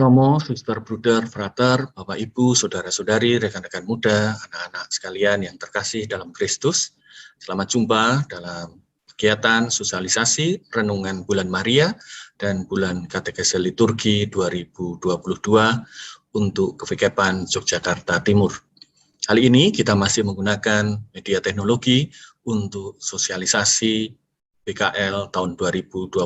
Romo, Suster, Bruder, Frater, Bapak, Ibu, Saudara-saudari, rekan-rekan muda, anak-anak sekalian yang terkasih dalam Kristus. Selamat jumpa dalam kegiatan sosialisasi Renungan Bulan Maria dan Bulan Katekese Liturgi 2022 untuk KVKPAN Yogyakarta Timur. Kali ini kita masih menggunakan media teknologi untuk sosialisasi PKL tahun 2022.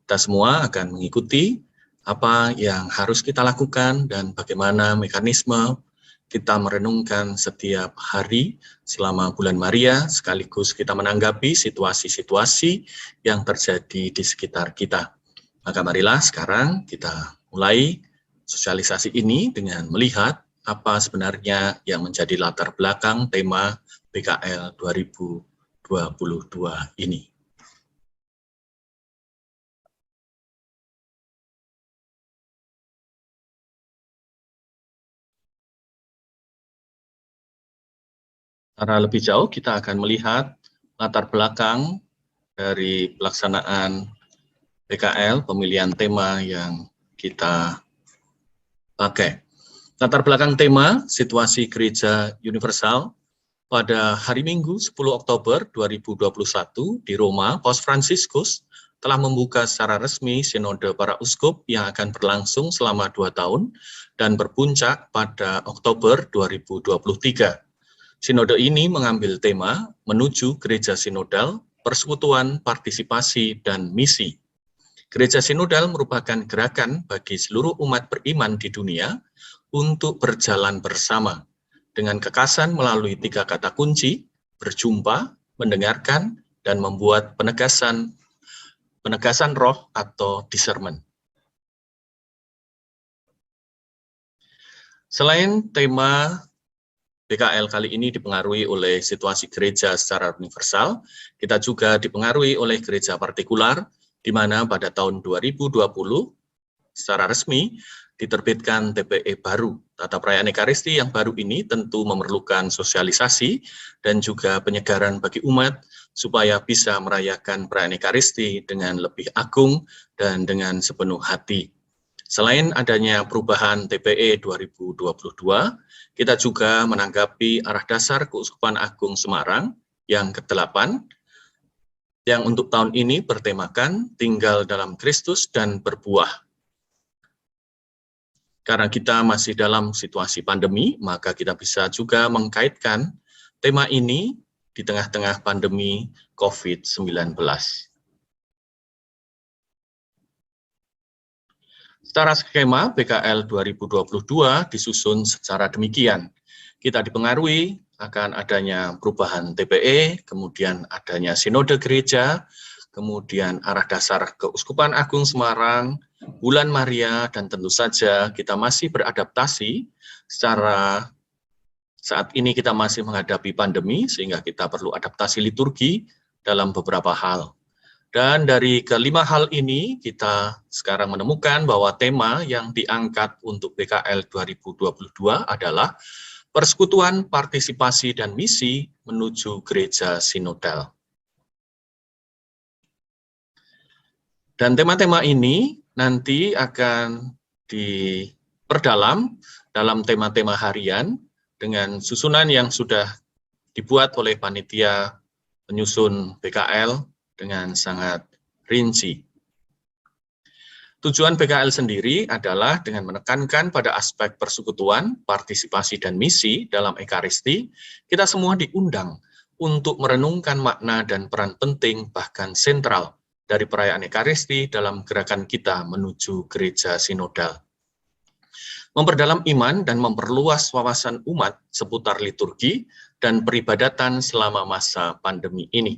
Kita semua akan mengikuti apa yang harus kita lakukan dan bagaimana mekanisme kita merenungkan setiap hari selama bulan Maria, sekaligus kita menanggapi situasi-situasi yang terjadi di sekitar kita. Maka marilah sekarang kita mulai sosialisasi ini dengan melihat apa sebenarnya yang menjadi latar belakang tema PKL 2022 ini. Secara lebih jauh, kita akan melihat latar belakang dari pelaksanaan PKL, pemilihan tema yang kita pakai. Latar belakang tema, situasi Gereja Universal pada hari Minggu 10 Oktober 2021 di Roma, Paus Fransiskus telah membuka secara resmi Sinode para Uskup yang akan berlangsung selama 2 tahun dan berpuncak pada Oktober 2023. Sinode ini mengambil tema menuju gereja sinodal, persekutuan, partisipasi, dan misi. Gereja sinodal merupakan gerakan bagi seluruh umat beriman di dunia untuk berjalan bersama, dengan kekasan melalui 3 kata kunci, berjumpa, mendengarkan, dan membuat penegasan roh atau discernment. Selain tema PKL kali ini dipengaruhi oleh situasi gereja secara universal, kita juga dipengaruhi oleh gereja partikular, di mana pada tahun 2020 secara resmi diterbitkan TPE baru. Tata perayaan Ekaristi yang baru ini tentu memerlukan sosialisasi dan juga penyegaran bagi umat supaya bisa merayakan perayaan Ekaristi dengan lebih agung dan dengan sepenuh hati. Selain adanya perubahan TPE 2022, kita juga menanggapi arah dasar Keuskupan Agung Semarang yang ke-8, yang untuk tahun ini bertemakan tinggal dalam Kristus dan berbuah. Karena kita masih dalam situasi pandemi, maka kita bisa juga mengkaitkan tema ini di tengah-tengah pandemi COVID-19. Secara skema, PKL 2022 disusun secara demikian. Kita dipengaruhi akan adanya perubahan TPE, kemudian adanya sinode gereja, kemudian arah dasar Keuskupan Agung Semarang, Bulan Maria, dan tentu saja kita masih beradaptasi secara saat ini kita masih menghadapi pandemi, sehingga kita perlu adaptasi liturgi dalam beberapa hal. Dan dari kelima hal ini, kita sekarang menemukan bahwa tema yang diangkat untuk PKL 2022 adalah persekutuan, partisipasi, dan misi menuju gereja sinodal. Dan tema-tema ini nanti akan diperdalam dalam tema-tema harian dengan susunan yang sudah dibuat oleh panitia penyusun PKL dengan sangat rinci. Tujuan PKL sendiri adalah dengan menekankan pada aspek persekutuan, partisipasi, dan misi dalam Ekaristi, kita semua diundang untuk merenungkan makna dan peran penting bahkan sentral dari perayaan Ekaristi dalam gerakan kita menuju gereja sinodal. Memperdalam iman dan memperluas wawasan umat seputar liturgi dan peribadatan selama masa pandemi ini.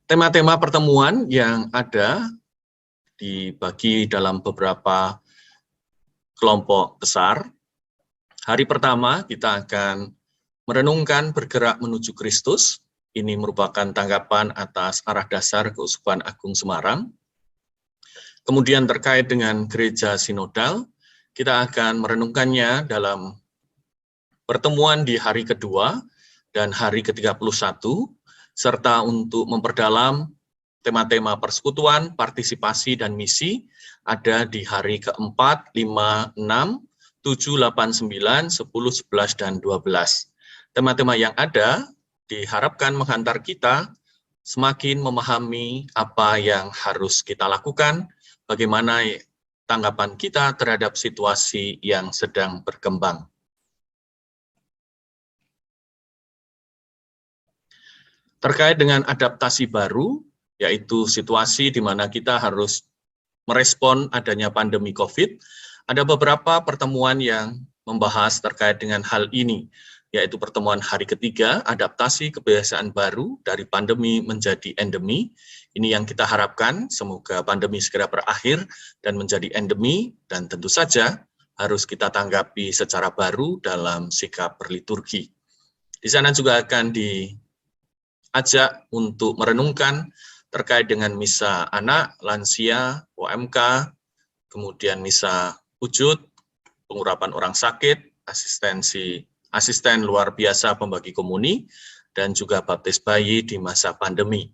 Tema-tema pertemuan yang ada dibagi dalam beberapa kelompok besar. Hari pertama kita akan merenungkan bergerak menuju Kristus. Ini merupakan tanggapan atas arah dasar Keuskupan Agung Semarang. Kemudian terkait dengan gereja sinodal, kita akan merenungkannya dalam pertemuan di hari kedua dan hari ke-31, serta untuk memperdalam tema-tema persekutuan, partisipasi, dan misi ada di hari keempat, 5, 6, 7, 8, 9, 10, 11, dan 12. Tema-tema yang ada diharapkan menghantar kita semakin memahami apa yang harus kita lakukan, bagaimana tanggapan kita terhadap situasi yang sedang berkembang. Terkait dengan adaptasi baru, yaitu situasi di mana kita harus merespon adanya pandemi COVID, ada beberapa pertemuan yang membahas terkait dengan hal ini, yaitu pertemuan hari ketiga, adaptasi kebiasaan baru dari pandemi menjadi endemi. Ini yang kita harapkan, semoga pandemi segera berakhir dan menjadi endemi, dan tentu saja harus kita tanggapi secara baru dalam sikap berliturgi. Di sana juga akan diajak untuk merenungkan terkait dengan misa anak, lansia, OMK, kemudian misa wujud, pengurapan orang sakit, asisten luar biasa pembagi komuni, dan juga baptis bayi di masa pandemi.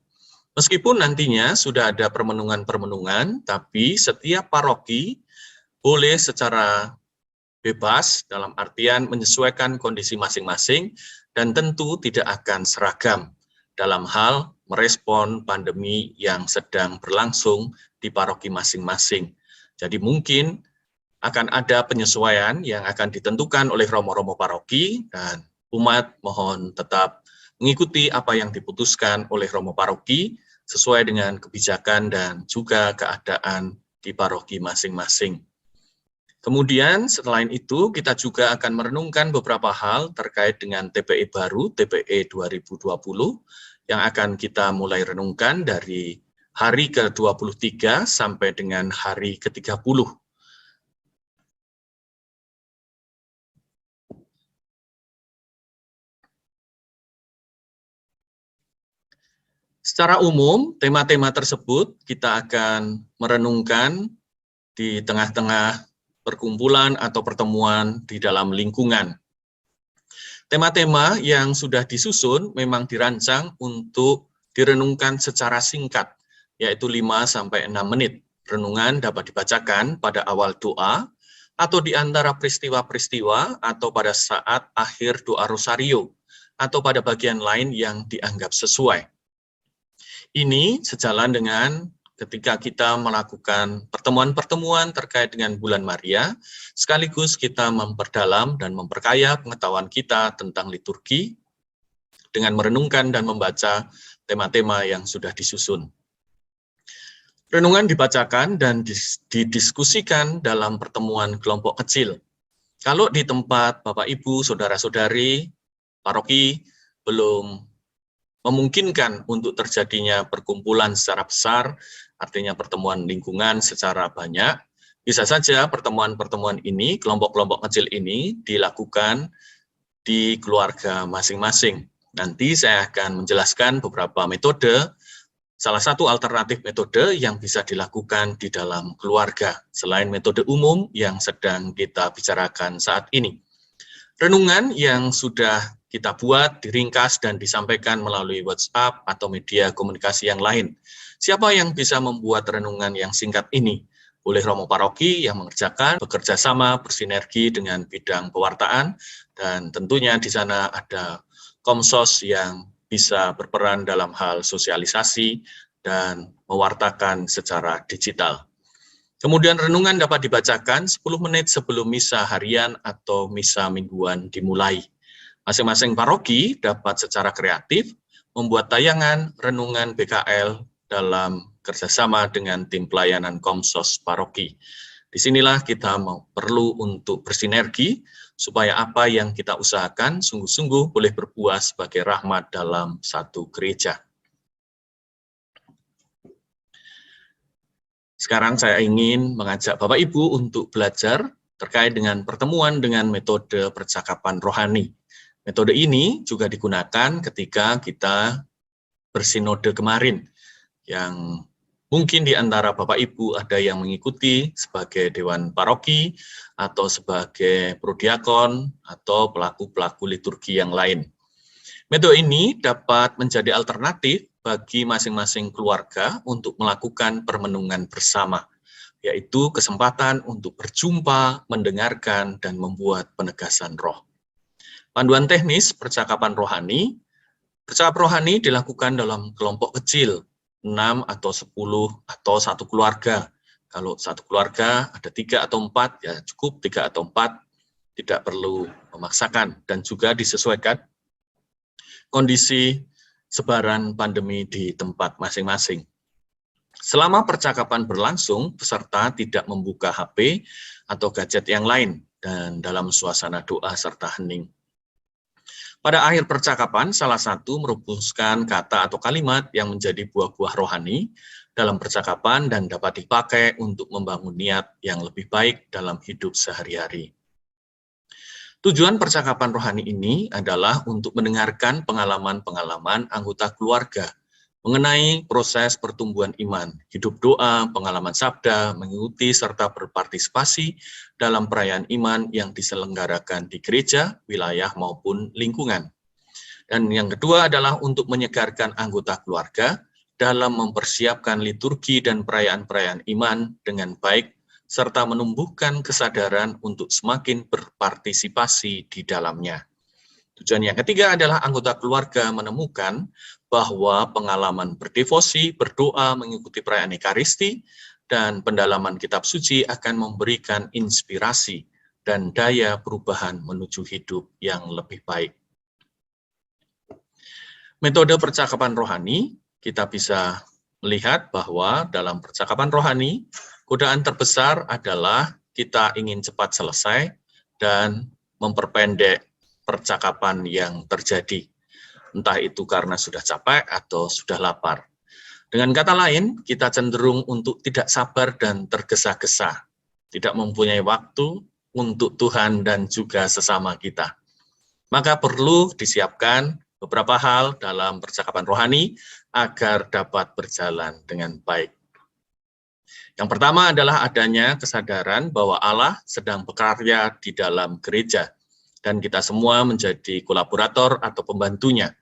Meskipun nantinya sudah ada permenungan-permenungan, tapi setiap paroki boleh secara bebas dalam artian menyesuaikan kondisi masing-masing dan tentu tidak akan seragam dalam hal merespon pandemi yang sedang berlangsung di paroki masing-masing. Jadi mungkin akan ada penyesuaian yang akan ditentukan oleh romo-romo paroki, dan umat mohon tetap mengikuti apa yang diputuskan oleh romo paroki sesuai dengan kebijakan dan juga keadaan di paroki masing-masing. Kemudian selain itu kita juga akan merenungkan beberapa hal terkait dengan TPE baru, TPE 2020, yang akan kita mulai renungkan dari hari ke-23 sampai dengan hari ke-30. Secara umum, tema-tema tersebut kita akan merenungkan di tengah-tengah perkumpulan atau pertemuan di dalam lingkungan. Tema-tema yang sudah disusun memang dirancang untuk direnungkan secara singkat, yaitu 5-6 menit. Renungan dapat dibacakan pada awal doa, atau di antara peristiwa-peristiwa, atau pada saat akhir doa rosario, atau pada bagian lain yang dianggap sesuai. Ini sejalan dengan ketika kita melakukan pertemuan-pertemuan terkait dengan bulan Maria, sekaligus kita memperdalam dan memperkaya pengetahuan kita tentang liturgi dengan merenungkan dan membaca tema-tema yang sudah disusun. Renungan dibacakan dan didiskusikan dalam pertemuan kelompok kecil. Kalau di tempat Bapak Ibu, Saudara-saudari, paroki belum memungkinkan untuk terjadinya perkumpulan secara besar, artinya pertemuan lingkungan secara banyak, bisa saja pertemuan-pertemuan ini, kelompok-kelompok kecil ini dilakukan di keluarga masing-masing. Nanti saya akan menjelaskan beberapa metode, salah satu alternatif metode yang bisa dilakukan di dalam keluarga, selain metode umum yang sedang kita bicarakan saat ini. Renungan yang sudah kita buat, diringkas, dan disampaikan melalui WhatsApp atau media komunikasi yang lain. Siapa yang bisa membuat renungan yang singkat ini? Oleh romo paroki yang mengerjakan, bekerja sama, bersinergi dengan bidang pewartaan, dan tentunya di sana ada Komsos yang bisa berperan dalam hal sosialisasi dan mewartakan secara digital. Kemudian renungan dapat dibacakan 10 menit sebelum misa harian atau misa mingguan dimulai. Masing-masing paroki dapat secara kreatif membuat tayangan renungan BKL dalam kerjasama dengan tim pelayanan Komsos paroki. Disinilah kita perlu untuk bersinergi supaya apa yang kita usahakan sungguh-sungguh boleh berbuah sebagai rahmat dalam satu gereja. Sekarang saya ingin mengajak Bapak Ibu untuk belajar terkait dengan pertemuan dengan metode percakapan rohani. Metode ini juga digunakan ketika kita bersinode kemarin, yang mungkin di antara Bapak Ibu ada yang mengikuti sebagai Dewan Paroki, atau sebagai prodiakon, atau pelaku-pelaku liturgi yang lain. Metode ini dapat menjadi alternatif bagi masing-masing keluarga untuk melakukan permenungan bersama, yaitu kesempatan untuk berjumpa, mendengarkan, dan membuat penegasan roh. Panduan teknis percakapan rohani. Percakapan rohani dilakukan dalam kelompok kecil, 6 atau 10 atau satu keluarga. Kalau satu keluarga ada 3 atau 4, ya cukup 3 atau 4, tidak perlu memaksakan, dan juga disesuaikan kondisi sebaran pandemi di tempat masing-masing. Selama percakapan berlangsung, peserta tidak membuka HP atau gadget yang lain dan dalam suasana doa serta hening. Pada akhir percakapan, salah satu merumuskan kata atau kalimat yang menjadi buah-buah rohani dalam percakapan dan dapat dipakai untuk membangun niat yang lebih baik dalam hidup sehari-hari. Tujuan percakapan rohani ini adalah untuk mendengarkan pengalaman-pengalaman anggota keluarga mengenai proses pertumbuhan iman, hidup doa, pengalaman sabda, mengikuti serta berpartisipasi dalam perayaan iman yang diselenggarakan di gereja, wilayah maupun lingkungan. Dan yang kedua adalah untuk menyegarkan anggota keluarga dalam mempersiapkan liturgi dan perayaan-perayaan iman dengan baik, serta menumbuhkan kesadaran untuk semakin berpartisipasi di dalamnya. Tujuan yang ketiga adalah anggota keluarga menemukan bahwa pengalaman berdevosi, berdoa, mengikuti perayaan Ekaristi, dan pendalaman kitab suci akan memberikan inspirasi dan daya perubahan menuju hidup yang lebih baik. Metode percakapan rohani, kita bisa melihat bahwa dalam percakapan rohani, godaan terbesar adalah kita ingin cepat selesai dan memperpendek percakapan yang terjadi. Entah itu karena sudah capek atau sudah lapar. Dengan kata lain, kita cenderung untuk tidak sabar dan tergesa-gesa, tidak mempunyai waktu untuk Tuhan dan juga sesama kita. Maka perlu disiapkan beberapa hal dalam percakapan rohani agar dapat berjalan dengan baik. Yang pertama adalah adanya kesadaran bahwa Allah sedang berkarya di dalam gereja, dan kita semua menjadi kolaborator atau pembantunya.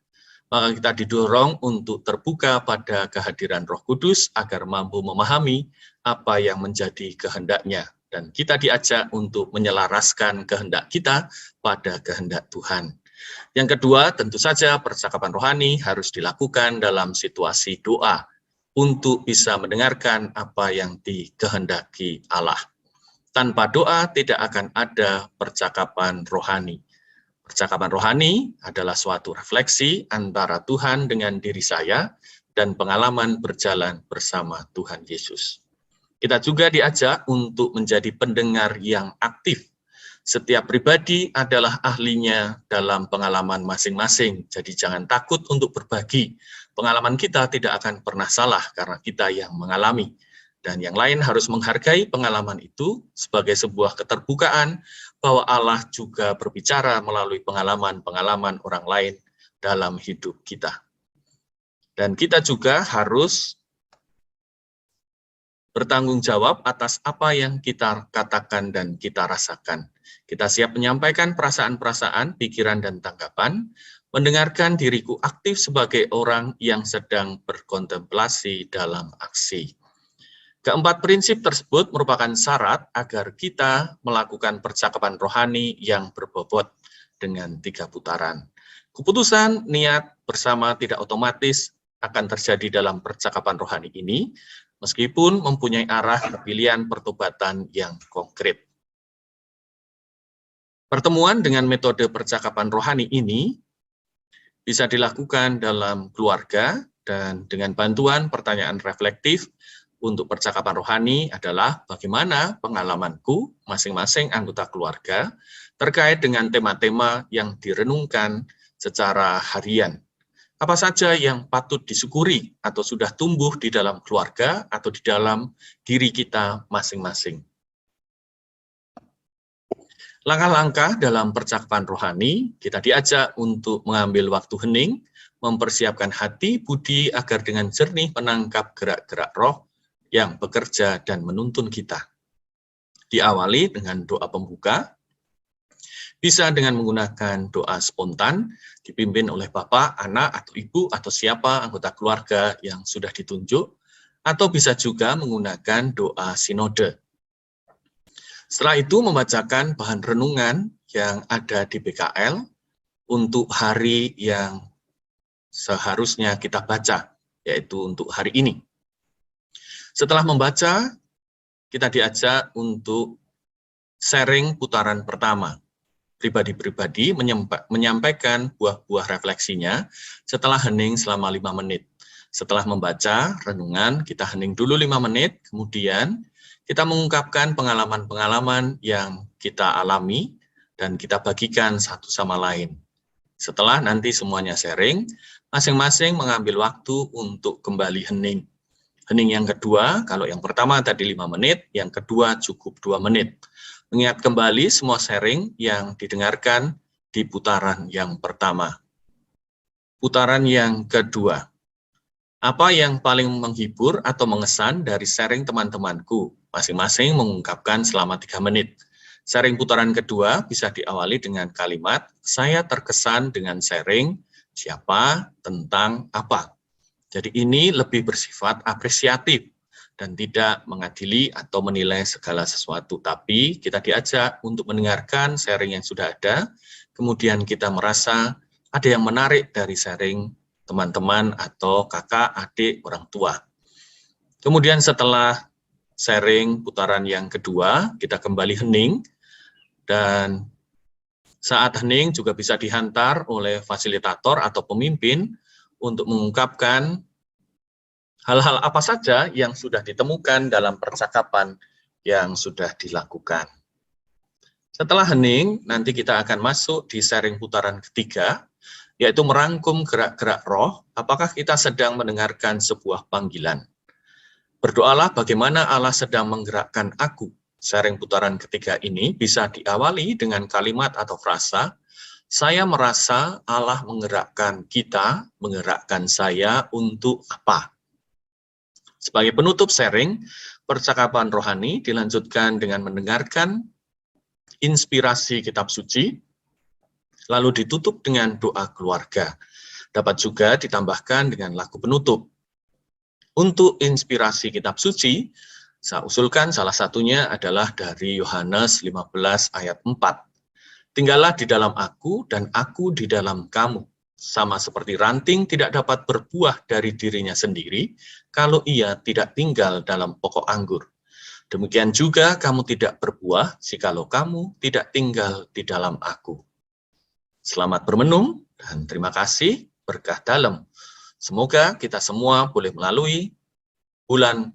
Maka kita didorong untuk terbuka pada kehadiran Roh Kudus agar mampu memahami apa yang menjadi kehendaknya. Dan kita diajak untuk menyelaraskan kehendak kita pada kehendak Tuhan. Yang kedua, tentu saja percakapan rohani harus dilakukan dalam situasi doa untuk bisa mendengarkan apa yang dikehendaki Allah. Tanpa doa tidak akan ada percakapan rohani. Percakapan rohani adalah suatu refleksi antara Tuhan dengan diri saya dan pengalaman berjalan bersama Tuhan Yesus. Kita juga diajak untuk menjadi pendengar yang aktif. Setiap pribadi adalah ahlinya dalam pengalaman masing-masing, jadi jangan takut untuk berbagi. Pengalaman kita tidak akan pernah salah karena kita yang mengalami. Dan yang lain harus menghargai pengalaman itu sebagai sebuah keterbukaan bahwa Allah juga berbicara melalui pengalaman-pengalaman orang lain dalam hidup kita. Dan kita juga harus bertanggung jawab atas apa yang kita katakan dan kita rasakan. Kita siap menyampaikan perasaan-perasaan, pikiran, dan tanggapan, mendengarkan diriku aktif sebagai orang yang sedang berkontemplasi dalam aksi. Keempat prinsip tersebut merupakan syarat agar kita melakukan percakapan rohani yang berbobot dengan 3 putaran. Keputusan niat bersama tidak otomatis akan terjadi dalam percakapan rohani ini, meskipun mempunyai arah pilihan pertobatan yang konkret. Pertemuan dengan metode percakapan rohani ini bisa dilakukan dalam keluarga dan dengan bantuan pertanyaan reflektif. Untuk percakapan rohani adalah bagaimana pengalamanku masing-masing anggota keluarga terkait dengan tema-tema yang direnungkan secara harian. Apa saja yang patut disyukuri atau sudah tumbuh di dalam keluarga atau di dalam diri kita masing-masing. Langkah-langkah dalam percakapan rohani, kita diajak untuk mengambil waktu hening, mempersiapkan hati, budi agar dengan jernih menangkap gerak-gerak roh yang bekerja dan menuntun kita. Diawali dengan doa pembuka. Bisa dengan menggunakan doa spontan, dipimpin oleh Bapak, anak, atau Ibu, atau siapa anggota keluarga yang sudah ditunjuk, atau bisa juga menggunakan doa sinode. Setelah itu membacakan bahan renungan yang ada di BKL untuk hari yang seharusnya kita baca, yaitu untuk hari ini. Setelah membaca, kita diajak untuk sharing putaran pertama. Pribadi-pribadi menyampaikan buah-buah refleksinya setelah hening selama 5 menit. Setelah membaca renungan, kita hening dulu 5 menit, kemudian kita mengungkapkan pengalaman-pengalaman yang kita alami dan kita bagikan satu sama lain. Setelah nanti semuanya sharing, masing-masing mengambil waktu untuk kembali hening. Hening yang kedua, kalau yang pertama tadi 5 menit, yang kedua cukup 2 menit. Mengingat kembali semua sharing yang didengarkan di putaran yang pertama. Putaran yang kedua. Apa yang paling menghibur atau mengesan dari sharing teman-temanku? Masing-masing mengungkapkan selama 3 menit. Sharing putaran kedua bisa diawali dengan kalimat, saya terkesan dengan sharing siapa, tentang apa. Jadi ini lebih bersifat apresiatif dan tidak mengadili atau menilai segala sesuatu. Tapi kita diajak untuk mendengarkan sharing yang sudah ada, kemudian kita merasa ada yang menarik dari sharing teman-teman atau kakak, adik, orang tua. Kemudian setelah sharing putaran yang kedua, kita kembali hening, dan saat hening juga bisa dihantar oleh fasilitator atau pemimpin untuk mengungkapkan hal-hal apa saja yang sudah ditemukan dalam percakapan yang sudah dilakukan. Setelah hening, nanti kita akan masuk di sharing putaran ketiga, yaitu merangkum gerak-gerak roh, apakah kita sedang mendengarkan sebuah panggilan. Berdoalah bagaimana Allah sedang menggerakkan aku. Sharing putaran ketiga ini bisa diawali dengan kalimat atau frasa, saya merasa Allah menggerakkan kita, menggerakkan saya untuk apa. Sebagai penutup sharing, percakapan rohani dilanjutkan dengan mendengarkan inspirasi kitab suci, lalu ditutup dengan doa keluarga. Dapat juga ditambahkan dengan lagu penutup. Untuk inspirasi kitab suci, saya usulkan salah satunya adalah dari Yohanes 15 ayat 4. Tinggallah di dalam aku dan aku di dalam kamu. Sama seperti ranting tidak dapat berbuah dari dirinya sendiri kalau ia tidak tinggal dalam pokok anggur. Demikian juga kamu tidak berbuah jikalau kamu tidak tinggal di dalam aku. Selamat bermenung dan terima kasih, berkah dalam. Semoga kita semua boleh melalui bulan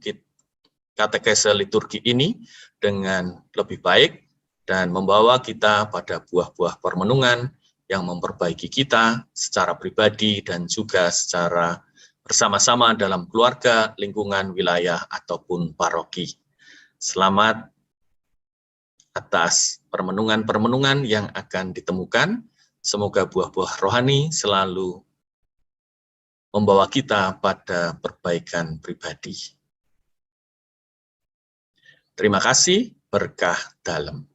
katekese liturgi ini dengan lebih baik dan membawa kita pada buah-buah permenungan yang memperbaiki kita secara pribadi dan juga secara bersama-sama dalam keluarga, lingkungan, wilayah, ataupun paroki. Selamat atas permenungan-permenungan yang akan ditemukan. Semoga buah-buah rohani selalu membawa kita pada perbaikan pribadi. Terima kasih, berkah dalam.